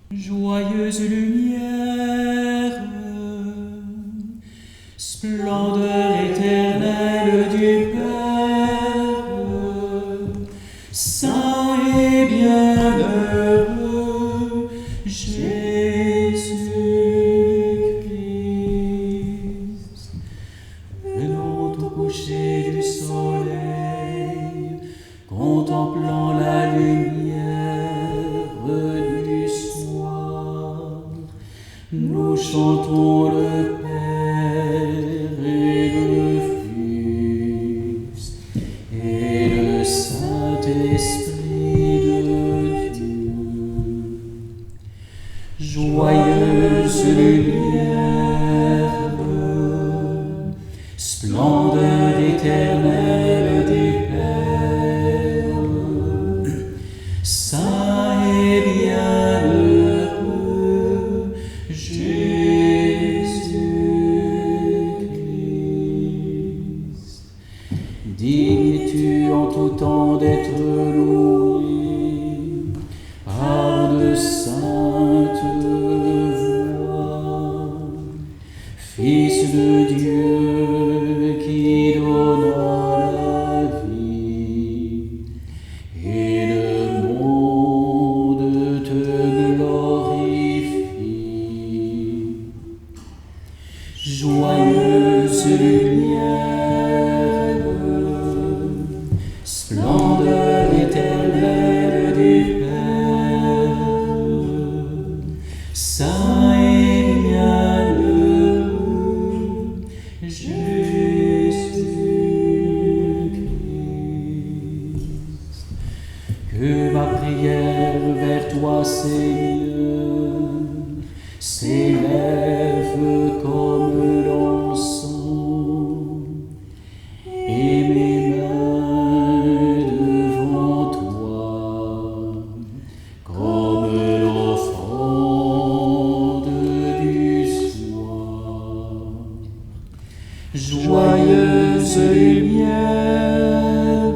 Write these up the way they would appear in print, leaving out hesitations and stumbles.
Joyeuse lumière, splendeur éternelle du Père, saint et bienheureux Jésus-Christ. Venons au coucher du soleil, contemplant la lumière du soir, nous chantons le Père et le Fils et le Saint-Esprit de Dieu. Joyeuse lumière, splendeur éternelle du Père, saint et bienheureux Jésus-Christ. Digne es-tu en tout temps d'être loué par de saintes voix, Fils de Dieu qui donna la vie, et le monde te glorifie. Joyeuse lumière, splendeur éternelle du Père, saint et bienheureux Jésus-Christ. Que ma prière vers toi, Seigneur, s'élève comme l'encens, et mes mains devant toi, comme l'offrande du soir. Joyeuse lumière,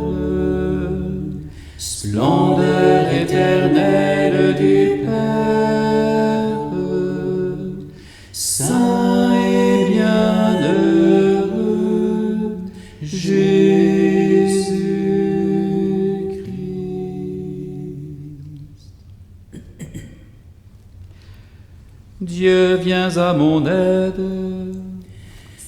splendeur éternelle du Père, saint et bienheureux Jésus-Christ. Dieu, viens à mon aide.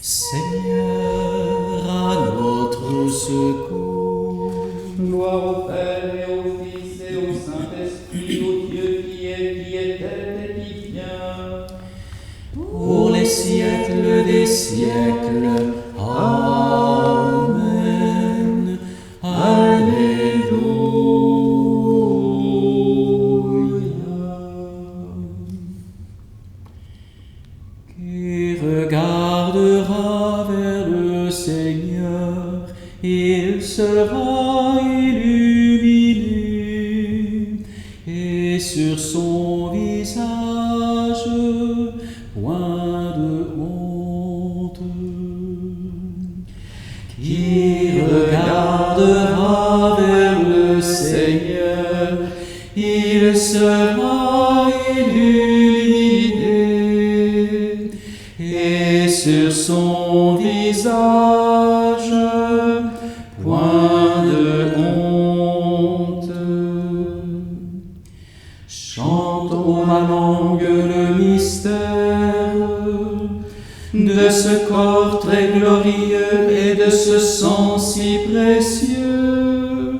Seigneur, à notre secours. Gloire au Père et au Fils et au Saint-Esprit, au Dieu qui était et qui vient, Pour les siècles des siècles. Amen. Alléluia. Qui regardera vers le Seigneur, il sera illuminé, et sur son visage point de honte. Qui regardera vers le Seigneur, il sera illuminé, et sur son visage point de honte. Chantons ma langue le mystère de ce corps très glorieux et de ce sang si précieux,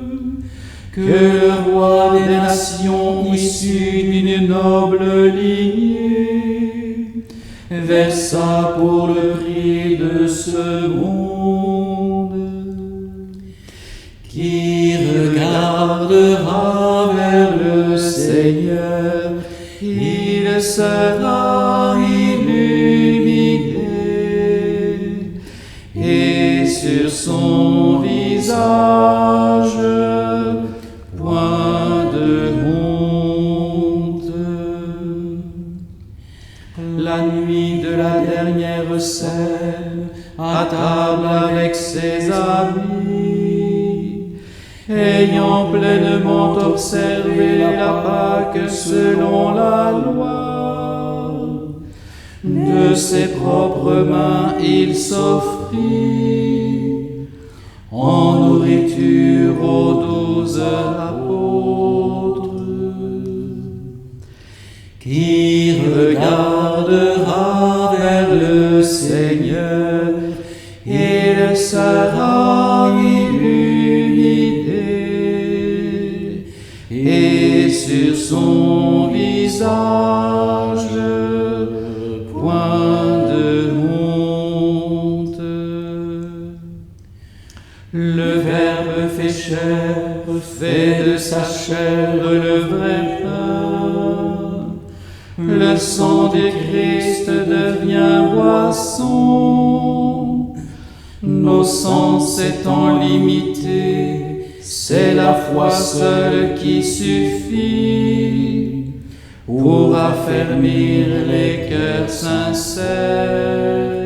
que le roi des nations issu d'une noble lignée versa pour le prix de ce monde. Qui regardera vers le Seigneur, il sera illuminé, et sur son visage point de honte. La nuit de la dernière scène, à table avec ses amis, ayant pleinement observé la Pâque selon la loi. De ses propres mains il s'offrit en nourriture aux 12 apôtres. Qui regardera vers le Seigneur, il sera illuminé, et sur son visage point de honte. Le Verbe fait chair, fait de sa chair le vrai pain. Le sang du Christ devient boisson. Nos sens étant limités, c'est la foi seule qui suffit pour affermir les cœurs sincères.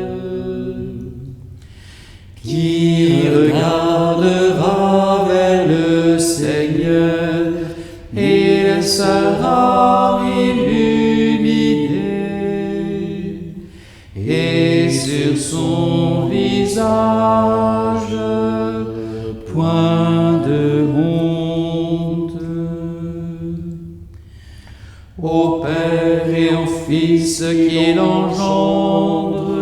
Qui regardera vers le Seigneur, il sera illuminé, et sur son visage point de honte. Au Père et au Fils qui l'engendre,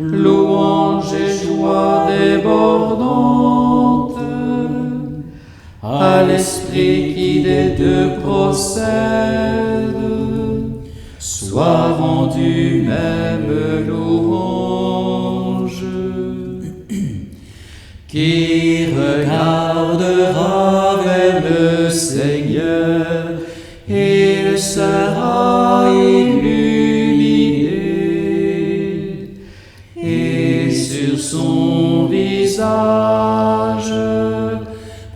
louange et joie débordante, à l'Esprit qui des deux procède, soit rendu même louange. Qui regardera vers le Seigneur, il sera illuminé, et sur son visage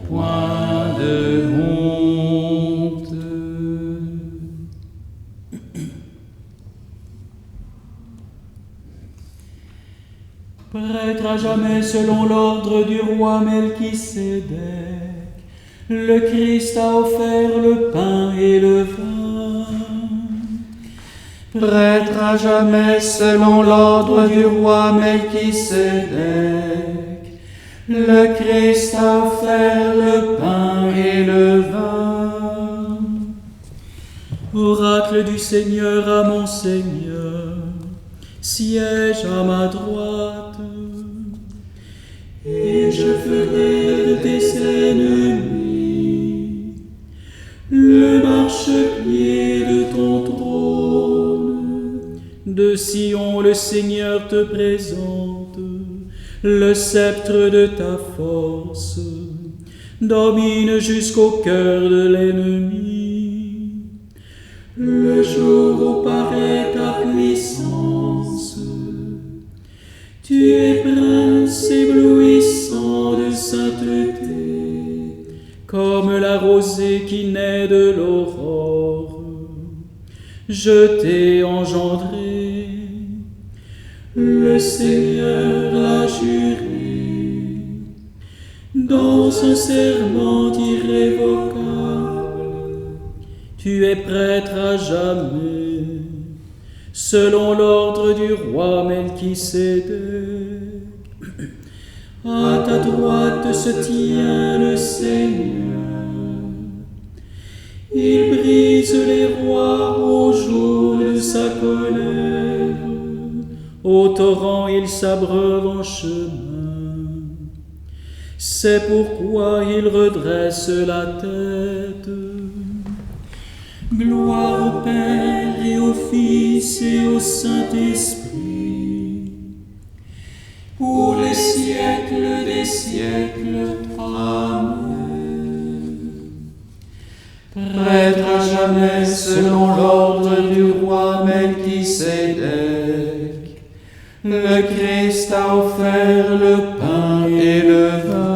point de honte. Prêtre à jamais selon l'ordre du roi Melchisédek, le Christ a offert le pain et le vin. Prêtre à jamais selon l'ordre du roi Melchisédek, le Christ a offert le pain et le vin. Oracle du Seigneur à mon Seigneur, siège à ma droite, et je ferai de tes ennemis le marchepied de ton trône. De Sion le Seigneur te présente le sceptre de ta force, domine jusqu'au cœur de l'ennemi. Le jour où paraît ta puissance, tu es prince éblouissant de sainteté, comme la rosée qui naît de l'aurore. Je t'ai engendré, le Seigneur l'a juré, dans un serment irrévocable. Tu es prêtre à jamais, selon l'ordre du roi Melchisédek. À ta droite se tient le Seigneur. Il brise les rois au jour de sa colère. Au torrent il s'abreuve en chemin. C'est pourquoi il redresse la tête. Gloire au Père et au Fils et au Saint-Esprit, pour les siècles des siècles. Amen. Prêtre à jamais selon l'ordre du roi Melchisédek, le Christ a offert le pain et le vin.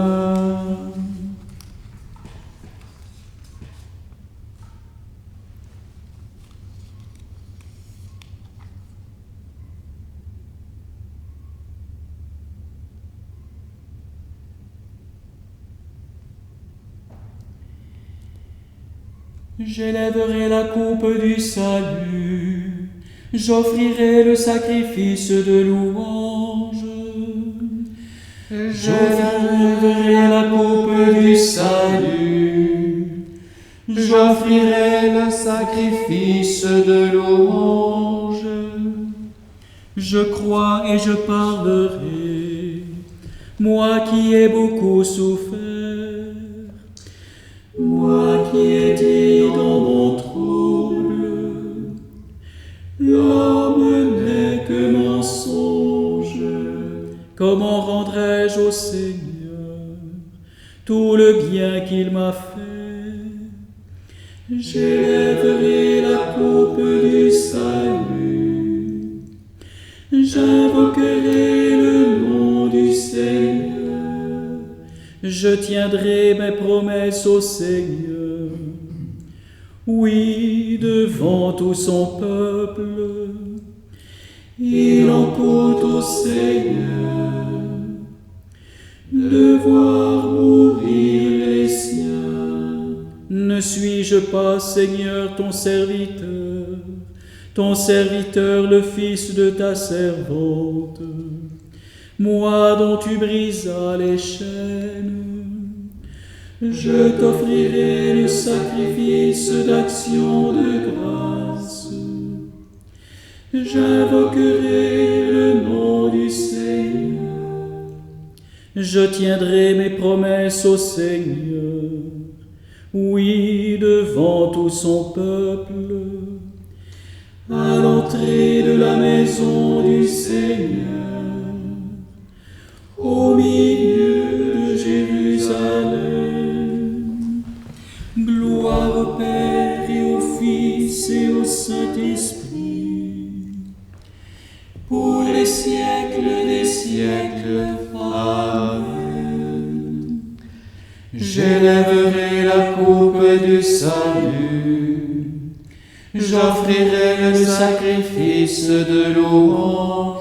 J'élèverai la coupe du salut, j'offrirai le sacrifice de louange. J'élèverai la coupe du salut, J'offrirai le sacrifice de louange. je crois et je parlerai, moi qui ai beaucoup souffert, moi qui ai dit dans mon trouble, l'homme n'est que mensonge. Comment rendrai-je au Seigneur tout le bien qu'il m'a fait? J'élèverai la coupe du salut, j'invoquerai le nom du Seigneur, je tiendrai mes promesses au Seigneur, oui, devant tout son peuple. Il en coûte au Seigneur de voir mourir les siens. Ne suis-je pas, Seigneur, ton serviteur, le fils de ta servante, moi dont tu brisas les chaînes? Je t'offrirai le sacrifice d'action de grâce. J'invoquerai le nom du Seigneur. Je tiendrai mes promesses au Seigneur, oui, devant tout son peuple, à l'entrée de la maison du Seigneur, au milieu de Jérusalem. Gloire au Père et au Fils et au Saint-Esprit, pour les siècles des siècles. Amen. J'élèverai la coupe du salut, j'offrirai le sacrifice de louange.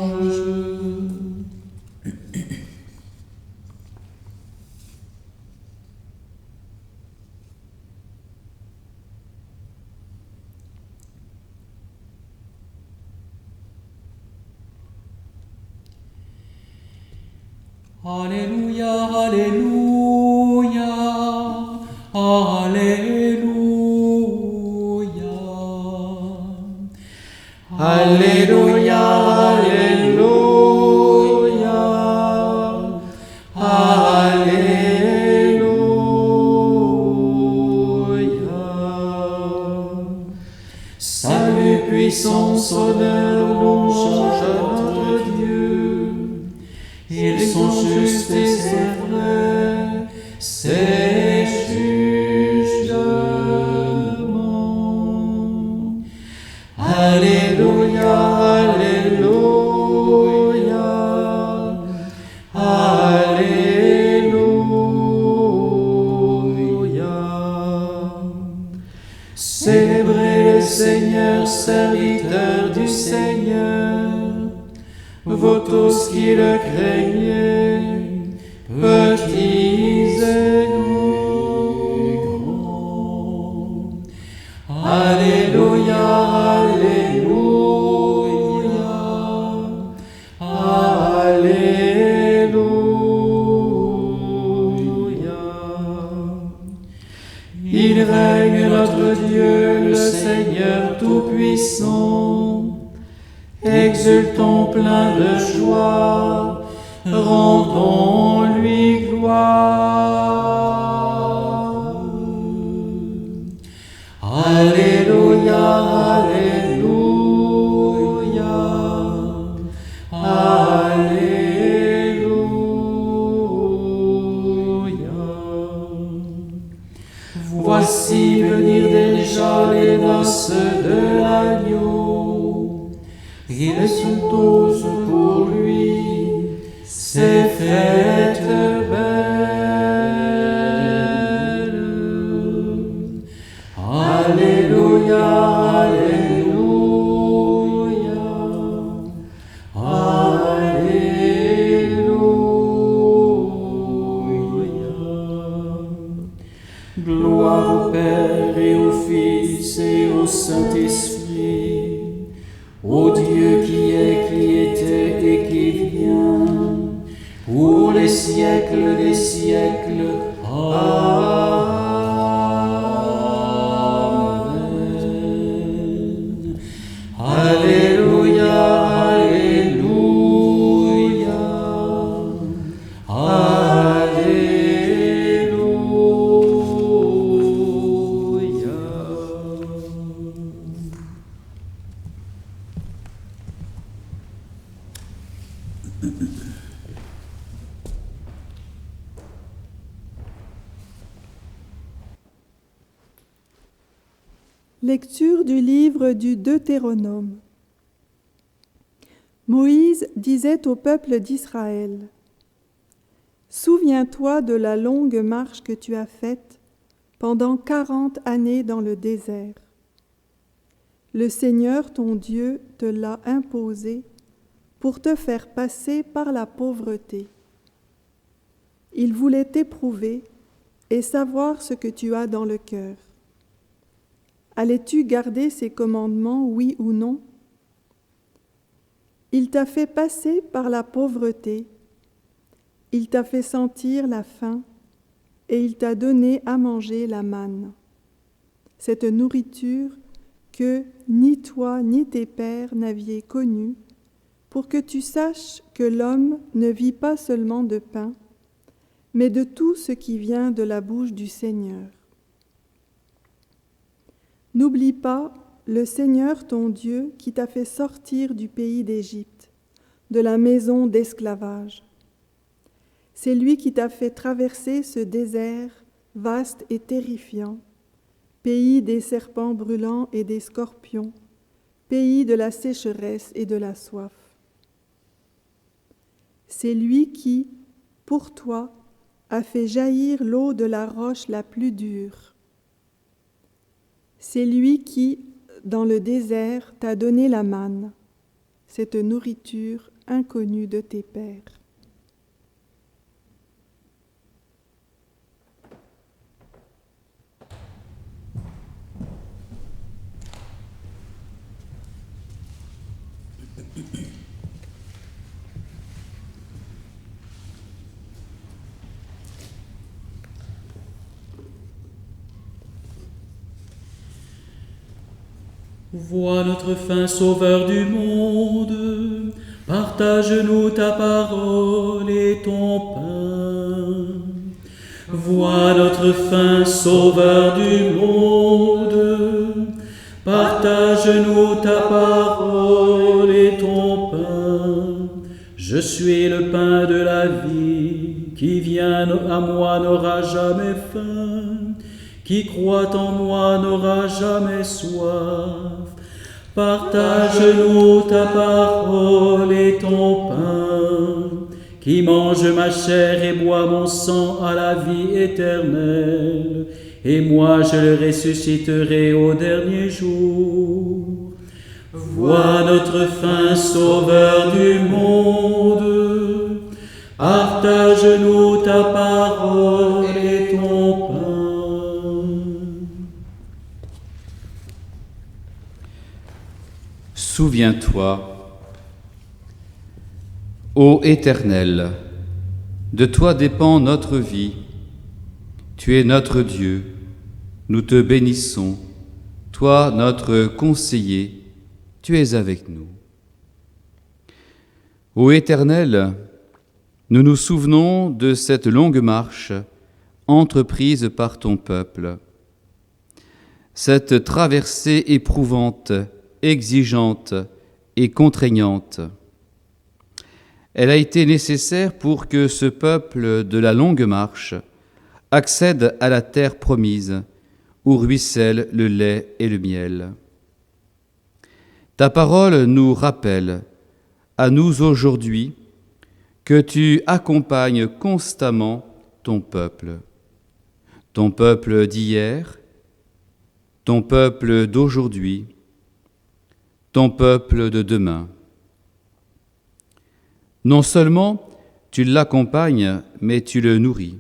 Alléluia, Alléluia, Alléluia. Alléluia, Alléluia, Alléluia. Salut, puissance, honneur, louange à notre Dieu. Ils sont justes et c'est vrai, c'est justement. Alléluia, Alléluia, Alléluia. Célébrez le Seigneur, serviteur du Seigneur, vous tous qui le craignez, petits et grands. Alléluia, Alléluia, Alléluia. Il règne notre Dieu, le Seigneur Tout-Puissant. Exultons plein de joie, rendons-lui gloire. Alléluia, Alléluia, Alléluia. Voici venir déjà les noces de l'agneau. Ils sont tous pour lui, ces fêtes belles. Alléluia, Alléluia, Alléluia. Gloire au Père et au Fils et au Saint-Esprit, au Dieu qui est, qui était et qui vient, pour les siècles des siècles. Amen. Alléluia, Alléluia, Lecture du livre du Deutéronome. Moïse disait au peuple d'Israël : « Souviens-toi de la longue marche que tu as faite pendant 40 années dans le désert. Le Seigneur ton Dieu te l'a imposé pour te faire passer par la pauvreté. Il voulait t'éprouver et savoir ce que tu as dans le cœur. Allais-tu garder ses commandements, oui ou non ? Il t'a fait passer par la pauvreté, il t'a fait sentir la faim, et il t'a donné à manger la manne, cette nourriture que ni toi ni tes pères n'aviez connue, pour que tu saches que l'homme ne vit pas seulement de pain, mais de tout ce qui vient de la bouche du Seigneur. N'oublie pas le Seigneur ton Dieu qui t'a fait sortir du pays d'Égypte, de la maison d'esclavage. C'est lui qui t'a fait traverser ce désert vaste et terrifiant, pays des serpents brûlants et des scorpions, pays de la sécheresse et de la soif. C'est lui qui, pour toi, a fait jaillir l'eau de la roche la plus dure. C'est lui qui, dans le désert, t'a donné la manne, cette nourriture inconnue de tes pères. Vois notre fin Sauveur du monde, partage-nous ta parole et ton pain. Vois notre fin Sauveur du monde, partage-nous ta parole et ton pain. Je suis le pain de la vie, qui vient à moi n'aura jamais faim. Qui croit en moi n'aura jamais soif. Partage-nous ta parole et ton pain. Qui mange ma chair et boit mon sang à la vie éternelle. Et moi je le ressusciterai au dernier jour. Vois notre fin Sauveur du monde. Partage-nous ta parole et ton pain. Souviens-toi, ô Éternel, de toi dépend notre vie. Tu es notre Dieu, nous te bénissons. Toi, notre conseiller, tu es avec nous. Ô Éternel, nous nous souvenons de cette longue marche entreprise par ton peuple. Cette traversée éprouvante, exigeante et contraignante. Elle a été nécessaire pour que ce peuple de la longue marche accède à la terre promise, où ruisselle le lait et le miel. Ta parole nous rappelle, à nous aujourd'hui, que tu accompagnes constamment ton peuple d'hier, ton peuple d'aujourd'hui, ton peuple de demain. Non seulement tu l'accompagnes, mais tu le nourris.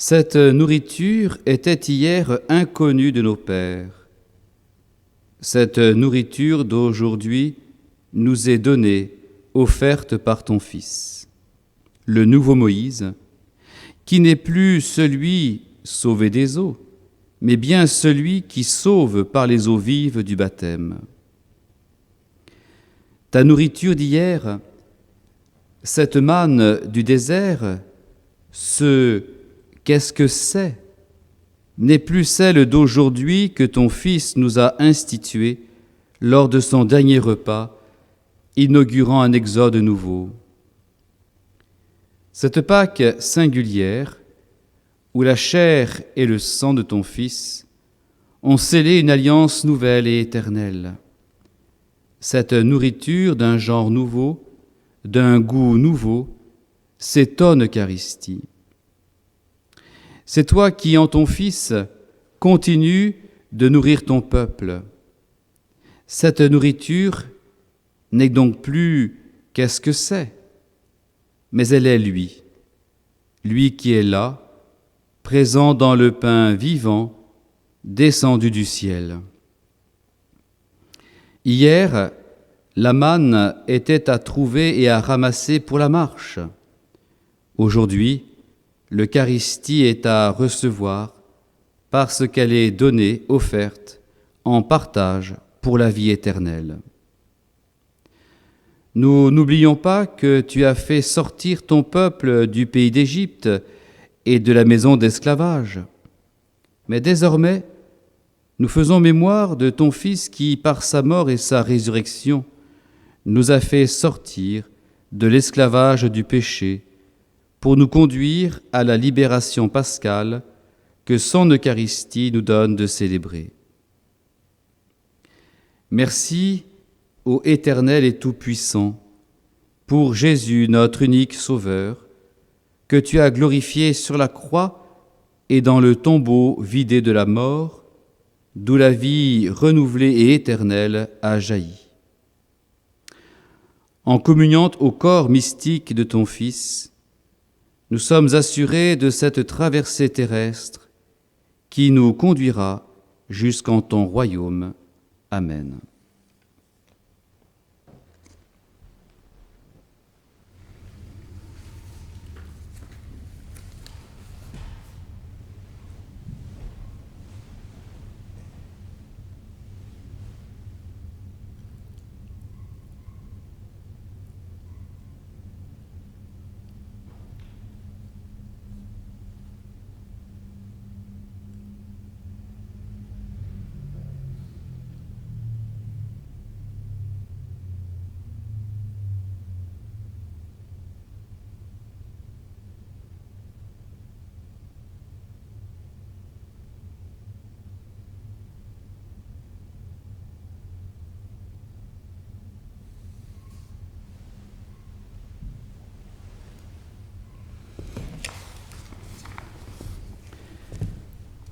Cette nourriture était hier inconnue de nos pères. Cette nourriture d'aujourd'hui nous est donnée, offerte par ton Fils, le nouveau Moïse, qui n'est plus celui sauvé des eaux, mais bien celui qui sauve par les eaux vives du baptême. Ta nourriture d'hier, cette manne du désert, qu'est-ce que c'est, n'est plus celle d'aujourd'hui que ton Fils nous a instituée lors de son dernier repas, inaugurant un exode nouveau. Cette Pâque singulière, où la chair et le sang de ton Fils ont scellé une alliance nouvelle et éternelle. Cette nourriture d'un genre nouveau, d'un goût nouveau, c'est ton Eucharistie. C'est toi qui, en ton Fils, continues de nourrir ton peuple. Cette nourriture n'est donc plus qu'est-ce que c'est, mais elle est lui, lui qui est là, présent dans le pain vivant, descendu du ciel. Hier, la manne était à trouver et à ramasser pour la marche. Aujourd'hui, l'Eucharistie est à recevoir parce qu'elle est donnée, offerte, en partage pour la vie éternelle. Nous n'oublions pas que tu as fait sortir ton peuple du pays d'Égypte et de la maison d'esclavage. Mais désormais, nous faisons mémoire de ton Fils qui, par sa mort et sa résurrection, nous a fait sortir de l'esclavage du péché pour nous conduire à la libération pascale que son Eucharistie nous donne de célébrer. Merci, ô Éternel et Tout-Puissant, pour Jésus, notre unique Sauveur, que tu as glorifié sur la croix et dans le tombeau vidé de la mort, d'où la vie renouvelée et éternelle a jailli. En communiant au corps mystique de ton Fils, nous sommes assurés de cette traversée terrestre qui nous conduira jusqu'en ton royaume. Amen.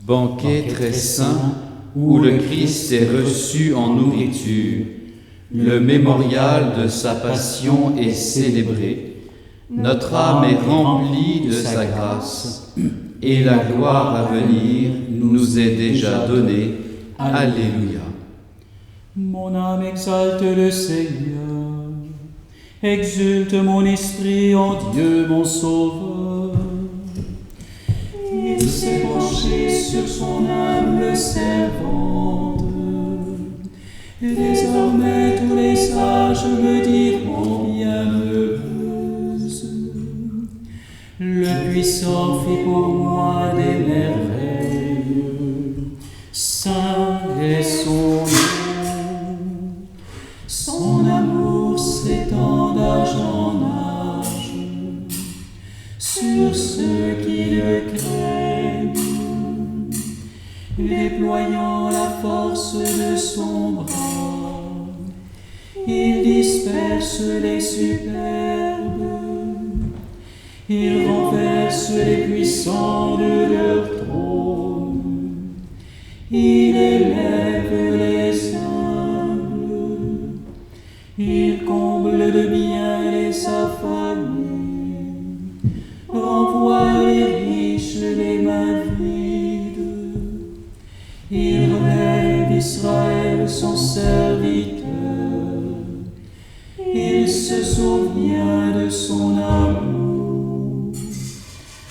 Banquet très saint où le Christ est reçu en nourriture, le mémorial de sa passion est célébré, notre âme est remplie de sa grâce, et la gloire à venir nous est déjà donnée. Alléluia. Mon âme exalte le Seigneur, exulte mon esprit en Dieu mon Sauveur. Il s'est penché sur son humble servante. Désormais tous les sages me diront bienheureuse. Le puissant fit pour moi des merveilles. Saint est son nom. Son amour s'étend d'âge en âge sur ceux qui le craignent, déployant la force de son bras. Il disperse les superbes, il renverse les puissants de leur trône, il élève les humbles, il comble de bien les affamés, renvoie les riches, les mains vides. Il relève Israël, son serviteur. Il se souvient de son amour,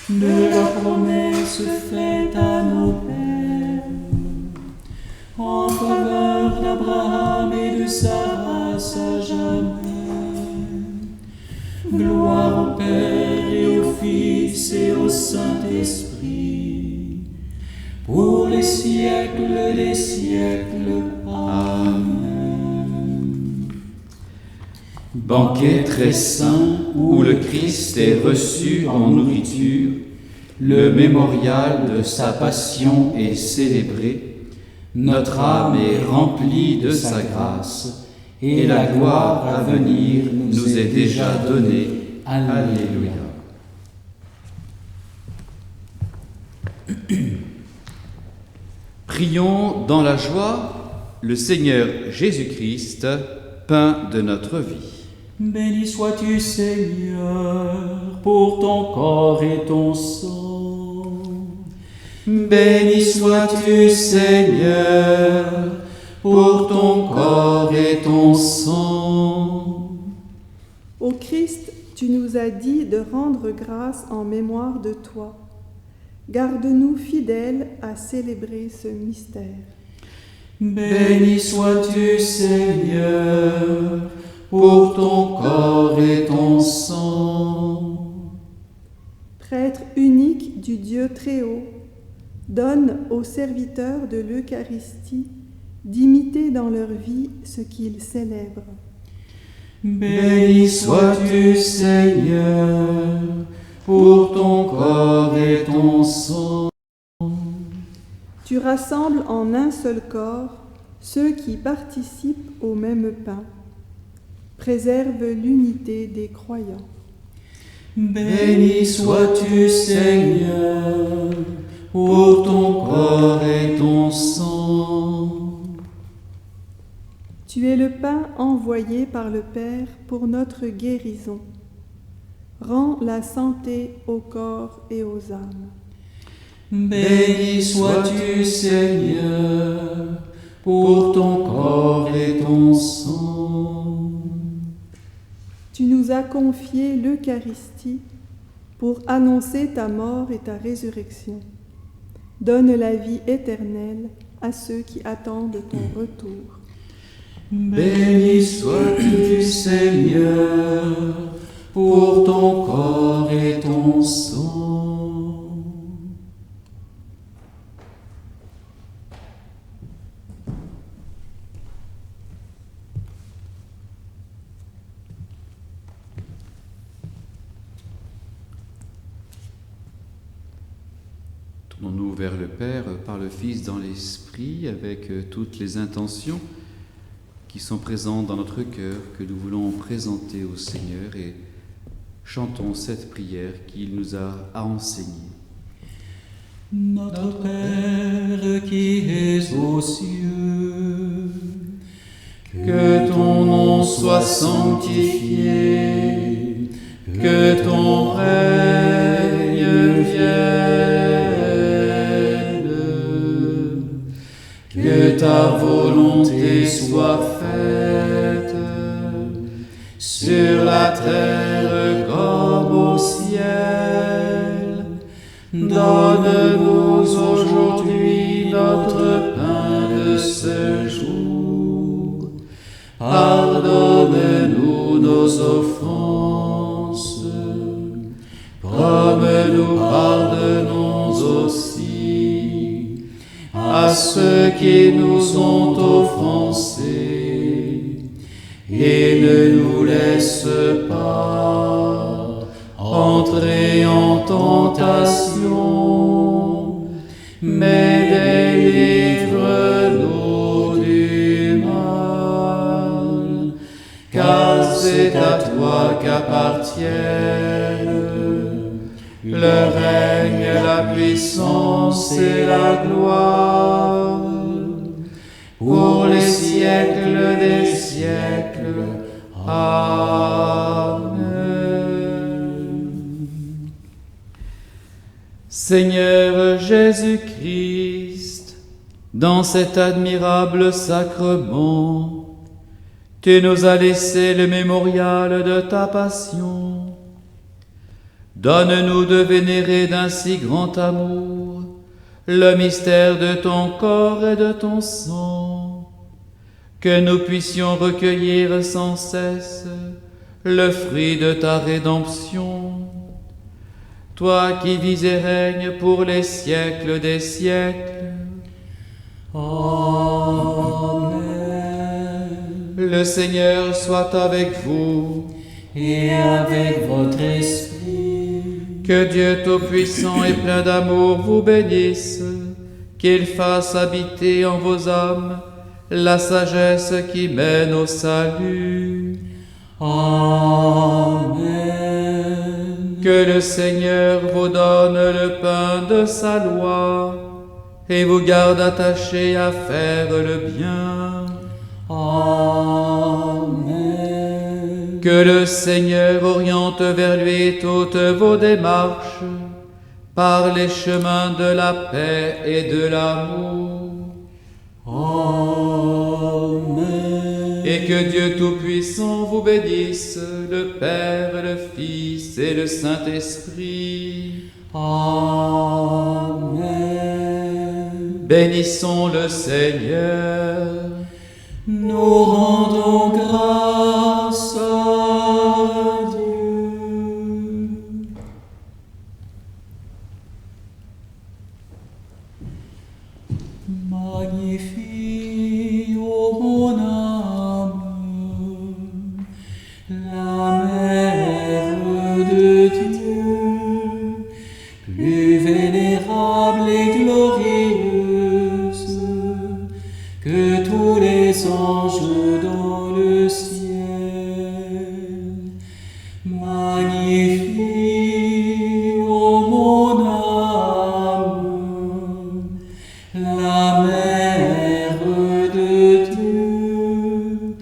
de la promesse faite à nos pères, en faveur d'Abraham et de sa race à jamais. Gloire au Père et au Fils et au Saint-Esprit, pour les siècles des siècles. Amen. Banquet très saint où le Christ est reçu en nourriture, le mémorial de sa passion est célébré, notre âme est remplie de sa grâce, et la gloire à venir nous est déjà donnée. Alléluia. Prions dans la joie le Seigneur Jésus-Christ, pain de notre vie. Béni sois-tu, Seigneur, pour ton corps et ton sang. Béni sois-tu, Seigneur, pour ton corps et ton sang. Ô Christ, tu nous as dit de rendre grâce en mémoire de toi. Garde-nous fidèles à célébrer ce mystère. Béni sois-tu, Seigneur, pour ton corps et ton sang. Prêtre unique du Dieu très haut, donne aux serviteurs de l'Eucharistie d'imiter dans leur vie ce qu'ils célèbrent. Béni sois-tu, Seigneur, pour ton corps et ton sang. Tu rassembles en un seul corps ceux qui participent au même pain. Préserve l'unité des croyants. Béni sois-tu, Seigneur, pour ton corps et ton sang. Tu es le pain envoyé par le Père pour notre guérison. Rends la santé au corps et aux âmes. Béni sois-tu, Seigneur, pour ton corps et ton sang. Tu nous as confié l'Eucharistie pour annoncer ta mort et ta résurrection. Donne la vie éternelle à ceux qui attendent ton retour. Béni sois-tu, Seigneur, pour ton corps et ton sang. Tournons-nous vers le Père par le Fils dans l'Esprit avec toutes les intentions qui sont présentes dans notre cœur, que nous voulons présenter au Seigneur, et chantons cette prière qu'il nous a enseignée. Notre Père qui es aux cieux, Que ton nom soit sanctifié, que ton règne vienne, que ta volonté soit faite sur la terre comme au ciel. Donne-nous aujourd'hui notre pain de ce jour. Pardonne-nous nos offenses, comme nous pardonnons aussi à ceux qui nous ont offensés. Et ne nous laisse pas entrer en tentation, mais délivre-nous du mal, car c'est à toi qu'appartiennent le règne, la puissance et la gloire, pour les siècles des siècles. Amen. Seigneur Jésus-Christ, dans cet admirable sacrement, tu nous as laissé le mémorial de ta passion. Donne-nous de vénérer d'un si grand amour le mystère de ton corps et de ton sang, que nous puissions recueillir sans cesse le fruit de ta rédemption. Toi qui vis et règnes pour les siècles des siècles. Amen. Le Seigneur soit avec vous. Et avec votre esprit. Que Dieu Tout-Puissant et plein d'amour vous bénisse, qu'il fasse habiter en vos âmes la sagesse qui mène au salut. Amen. Que le Seigneur vous donne le pain de sa loi et vous garde attachés à faire le bien. Amen. Que le Seigneur oriente vers lui toutes vos démarches par les chemins de la paix et de l'amour. Amen. Et que Dieu Tout-Puissant vous bénisse, le Père, le Fils et le Saint-Esprit. Amen. Bénissons le Seigneur. Nous rendons grâce à Dieu. Magnifie, ô mon âme, la mère de Dieu, plus vénérable et glorieuse que tous les anges dans le ciel. Magnifie, ô mon âme, la mère de Dieu,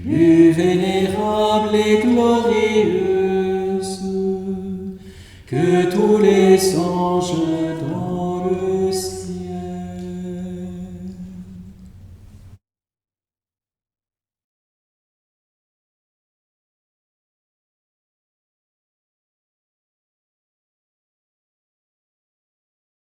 plus vénérable et glorieuse que tous les anges